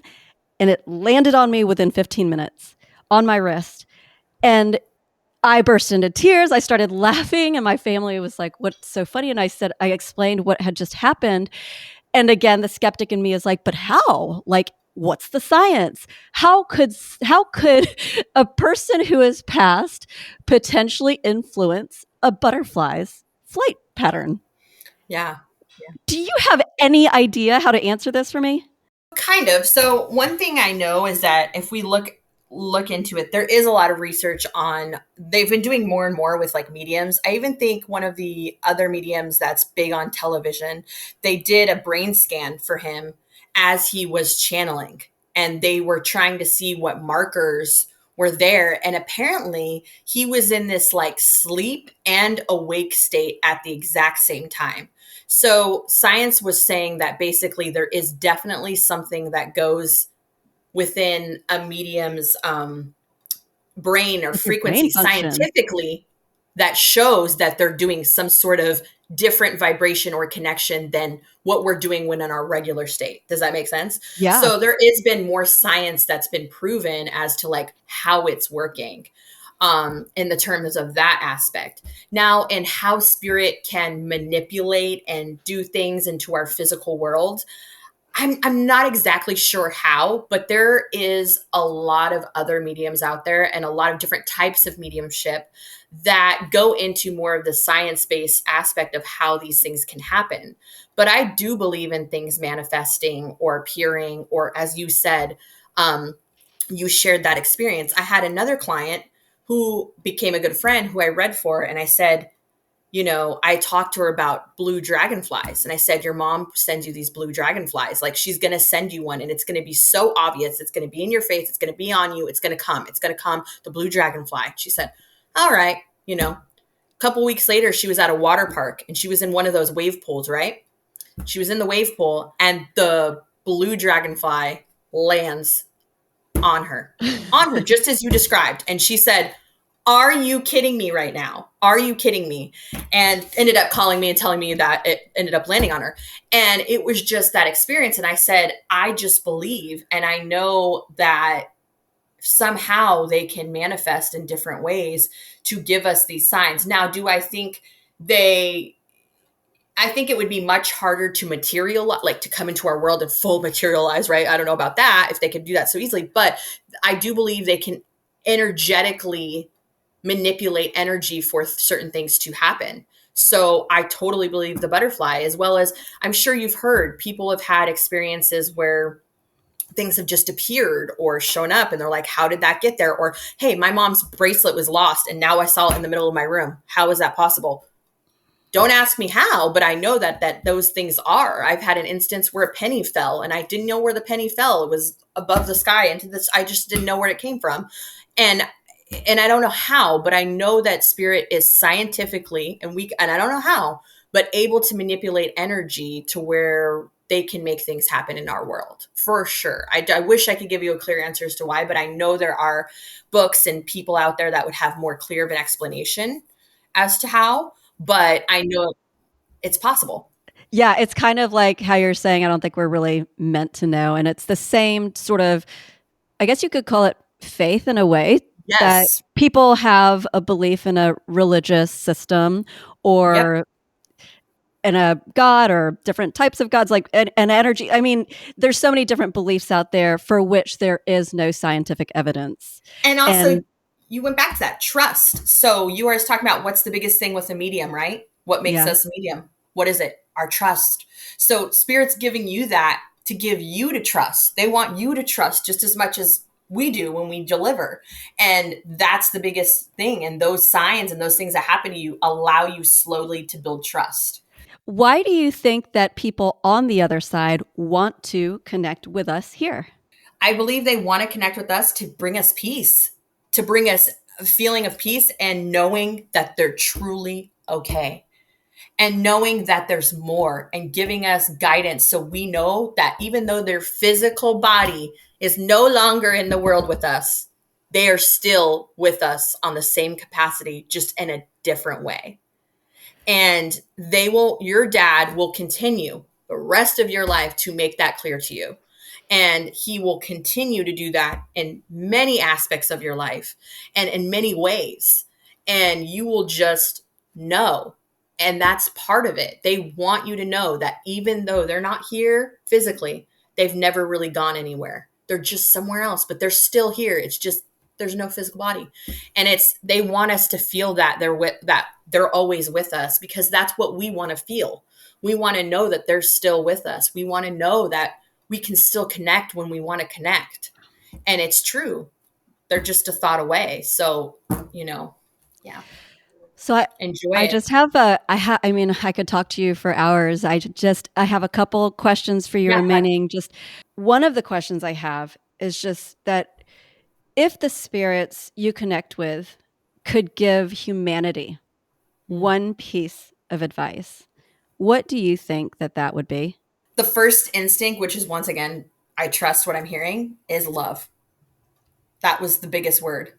and it landed on me within 15 minutes on my wrist. And I burst into tears. I started laughing, and my family was like, "What's so funny?" And I explained what had just happened. And again, the skeptic in me is like, "But how? Like, what's the science? How could a person who has passed potentially influence a butterfly's flight pattern?" Yeah. Do you have any idea how to answer this for me? Kind of. So one thing I know is that if we look into it, there is a lot of research on, they've been doing more and more with like mediums. I even think one of the other mediums that's big on television, they did a brain scan for him as he was channeling, and they were trying to see what markers were there, and apparently he was in this like sleep and awake state at the exact same time. So science was saying that basically there is definitely something that goes within a medium's brain or With your brain frequency function. scientifically that shows that they're doing some sort of different vibration or connection than what we're doing when in our regular state. Does that make sense? Yeah. So there has been more science that's been proven as to like how it's working in the terms of that aspect. Now, in how spirit can manipulate and do things into our physical world, I'm not exactly sure how, but there is a lot of other mediums out there and a lot of different types of mediumship that go into more of the science-based aspect of how these things can happen. But I do believe in things manifesting or appearing, or as you said, you shared that experience. I had another client who became a good friend who I read for, and I said, I talked to her about blue dragonflies. And I said, your mom sends you these blue dragonflies. Like, she's going to send you one, and it's going to be so obvious. It's going to be in your face. It's going to be on you. It's going to come. It's going to come. The blue dragonfly. She said, all right. A couple weeks later, she was at a water park, and she was in one of those wave pools, right? She was in the wave pool, and the blue dragonfly lands on her, just as you described. And she said, are you kidding me right now? Are you kidding me? And ended up calling me and telling me that it ended up landing on her. And it was just that experience. And I said, I just believe, and I know that somehow they can manifest in different ways to give us these signs. Now, do I think I think it would be much harder to materialize, like to come into our world and full materialize, right? I don't know about that, if they could do that so easily, but I do believe they can energetically manipulate energy for certain things to happen. So I totally believe the butterfly, as well as I'm sure you've heard people have had experiences where things have just appeared or shown up and they're like, how did that get there? Or, hey, my mom's bracelet was lost and now I saw it in the middle of my room. How is that possible? Don't ask me how, but I know that those things are. I've had an instance where a penny fell and I didn't know where the penny fell. It was above the sky into this. I just didn't know where it came from. And I don't know how, but I know that spirit is scientifically and I don't know how, but able to manipulate energy to where they can make things happen in our world for sure. I wish I could give you a clear answer as to why, but I know there are books and people out there that would have more clear of an explanation as to how, but I know it's possible. Yeah, it's kind of like how you're saying, I don't think we're really meant to know. And it's the same sort of, I guess you could call it faith in a way, that Yes. people have a belief in a religious system Yep. or in a god or different types of gods, like an energy. I mean, there's so many different beliefs out there for which there is no scientific evidence. And also, And you went back to that trust. So you were just talking about what's the biggest thing with a medium, right? What makes yeah, us a medium? What is it? Our trust. So spirit's giving you that to give you to trust. They want you to trust just as much as we do when we deliver. And that's the biggest thing. And those signs and those things that happen to you allow you slowly to build trust. why do you think that people on the other side want to connect with us here? I believe they want to connect with us to bring us peace, to bring us a feeling of peace and knowing that they're truly okay. and knowing that there's more and giving us guidance so we know that even though their physical body is no longer in the world with us, they are still with us on the same capacity, just in a different way. And your dad will continue the rest of your life to make that clear to you. And he will continue to do that in many aspects of your life and in many ways. And you will just know. And that's part of it. They want you to know that even though they're not here physically, they've never really gone anywhere. They're just somewhere else, but they're still here. It's just there's no physical body. And they want us to feel that they're always with us, because that's what we want to feel. We want to know that they're still with us. We want to know that we can still connect when we want to connect. And it's true. They're just a thought away. So, yeah, So enjoy I it. just have I mean, I could talk to you for hours. I have a couple questions for you Yeah. remaining. Just one of the questions I have is just that if the spirits you connect with could give humanity one piece of advice, what do you think that would be? The first instinct, which is once again, I trust what I'm hearing, is love. That was the biggest word.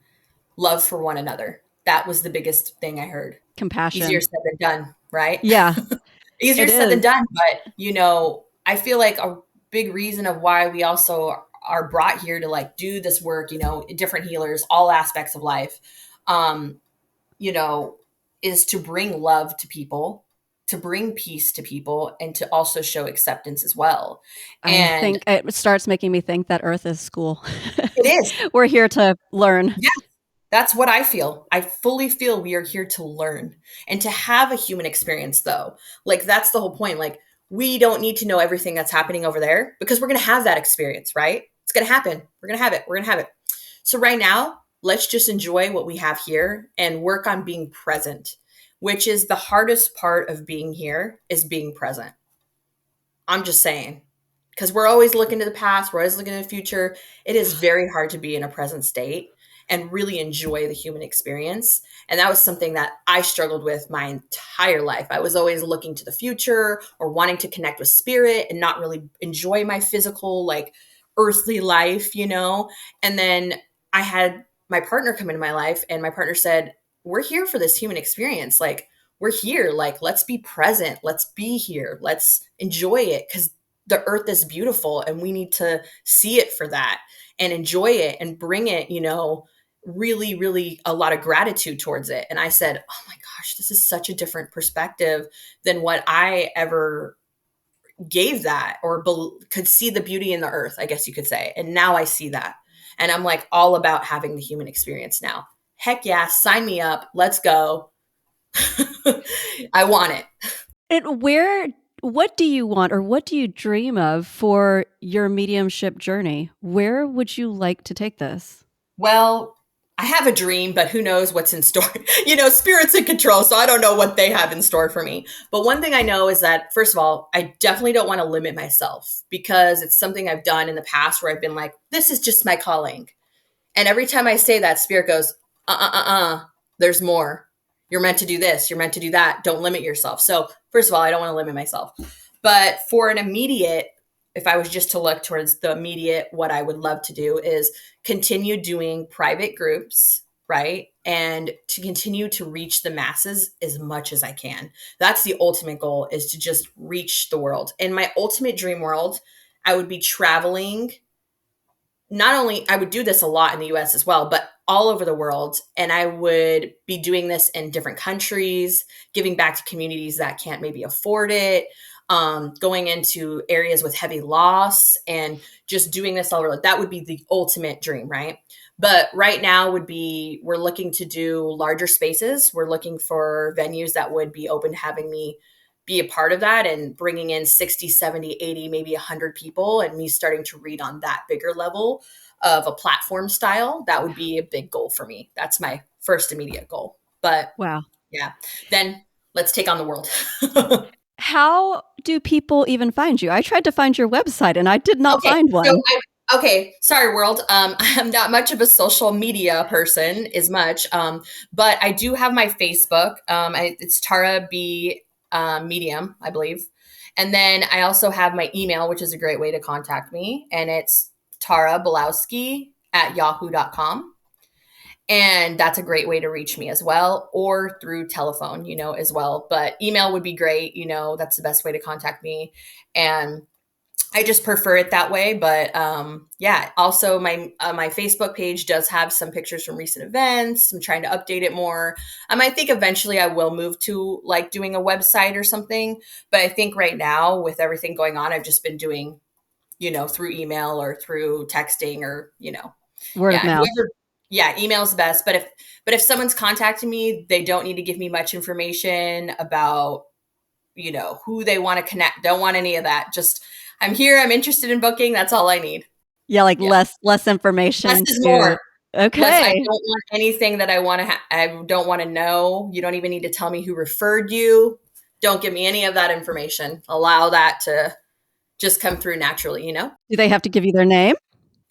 Love for one another. That was the biggest thing I heard. Easier Compassion. said than done, right? Yeah, Easier it said than is. done, but I feel like a big reason of why we also are brought here to like do this work, different healers, all aspects of life, um, you know, is to bring love to people, to bring peace to people, and to also show acceptance as well. I And think it starts making me think that Earth is school. it is. We're here to learn. Yeah, that's what I feel. I fully feel we are here to learn and to have a human experience, though. Like, that's the whole point. Like, we don't need to know everything that's happening over there, because we're going to have that experience, right? It's going to happen. We're going to have it. We're going to have it. So, right now, let's just enjoy what we have here and work on being present, which is the hardest part of being here, is being present. I'm just saying, because we're always looking to the past, we're always looking to the future. It is very hard to be in a present state and really enjoy the human experience. And that was something that I struggled with my entire life. I was always looking to the future or wanting to connect with spirit and not really enjoy my physical, like earthly life. And then I had my partner come into my life, and my partner said, "We're here for this human experience. Like, we're here. Like, let's be present. Let's be here. Let's enjoy it, because the earth is beautiful and we need to see it for that and enjoy it and bring it, really, really a lot of gratitude towards it." And I said, "Oh my gosh, this is such a different perspective than what I ever gave that, or could see the beauty in the earth, I guess you could say." And now I see that. And I'm like all about having the human experience now. Heck yeah, sign me up. Let's go. I want it. And what do you want or what do you dream of for your mediumship journey? Where would you like to take this? Well, I have a dream, but who knows what's in store? Spirit's in control, so I don't know what they have in store for me. But one thing I know is that, first of all, I definitely don't want to limit myself, because it's something I've done in the past where I've been like, this is just my calling. And every time I say that, Spirit goes, there's more. You're meant to do this. You're meant to do that. Don't limit yourself. So, first of all, I don't want to limit myself. But for an immediate, if I was just to look towards the immediate, what I would love to do is continue doing private groups, right? And to continue to reach the masses as much as I can. That's the ultimate goal, is to just reach the world. In my ultimate dream world, I would be traveling. Not only I would do this a lot in the US as well, but all over the world. And I would be doing this in different countries, giving back to communities that can't maybe afford it, going into areas with heavy loss, and just doing this all over. That would be the ultimate dream, right? But right now we're looking to do larger spaces. We're looking for venues that would be open to having me be a part of that, and bringing in 60, 70, 80, maybe 100 people, and me starting to read on that bigger level of a platform style. That would be a big goal for me. That's my first immediate goal. But Wow. yeah, then let's take on the world. How do people even find you? I tried to find your website and I did not Okay, find one. okay, sorry, world. I'm not much of a social media person, as much, but I do have my Facebook. It's Tara B. Medium, I believe. And then I also have my email, which is a great way to contact me. And it's Tara Bielawski at yahoo.com. And that's a great way to reach me as well, or through telephone, as well. But email would be great. That's the best way to contact me. And I just prefer it that way. But yeah, also my Facebook page does have some pictures from recent events. I'm trying to update it more. I think eventually I will move to like doing a website or something. But I think right now with everything going on, I've just been doing, through email or through texting or, Word of yeah, mouth. whoever. Yeah, email's best. But if someone's contacting me, they don't need to give me much information about, who they want to connect. Don't want any of that. Just I'm here. I'm interested in booking. That's all I need. Yeah, like Yeah, less less information is to more. Less. I don't okay. want anything that I want to. I don't want to know. You don't even need to tell me who referred you. Don't give me any of that information. Allow that to just come through naturally. Do they have to give you their name?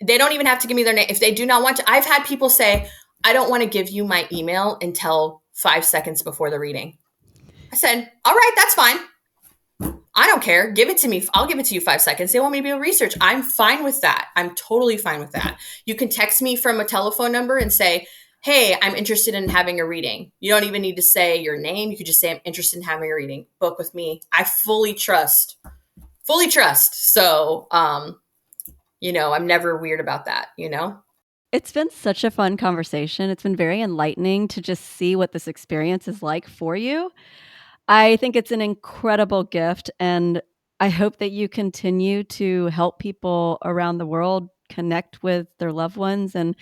They don't even have to give me their name if they do not want to. I've had people say, I don't want to give you my email until 5 seconds before the reading. I said, all right, that's fine. I don't care. Give it to me. I'll give it to you 5 seconds. They want me to do research. I'm fine with that. I'm totally fine with that. You can text me from a telephone number and say, hey, I'm interested in having a reading. You don't even need to say your name. You could just say, I'm interested in having a reading. Book with me. I fully trust. Fully trust. So, I'm never weird about that. It's been such a fun conversation. It's been very enlightening to just see what this experience is like for you. I think it's an incredible gift, and I hope that you continue to help people around the world connect with their loved ones and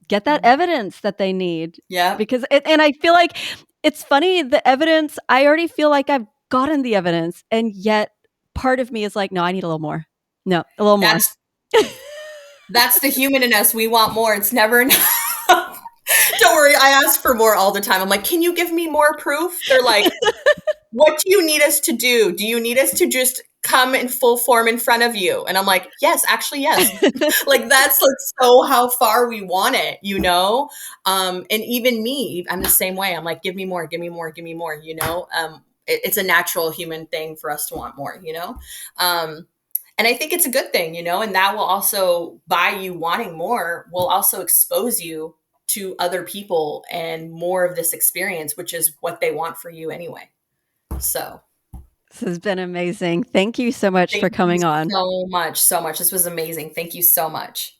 get that evidence that they need. Yeah. Because and I feel like it's funny, the evidence, I already feel like I've gotten the evidence, and yet part of me is like, no, I need a little more. No, a little more. That's That's the human in us. We want more. It's never enough. Don't worry. I ask for more all the time. I'm like, can you give me more proof? They're like, what do you need us to do? Do you need us to just come in full form in front of you? And I'm like, yes, actually, yes. Like that's like so how far we want it. And even me, I'm the same way. I'm like, give me more, give me more, give me more. It's a natural human thing for us to want more. And I think it's a good thing, and that will also, by you wanting more, will also expose you to other people and more of this experience, which is what they want for you anyway. So This has been amazing. Thank you so much for thank you coming on. so much, so much. This was amazing. Thank you so much.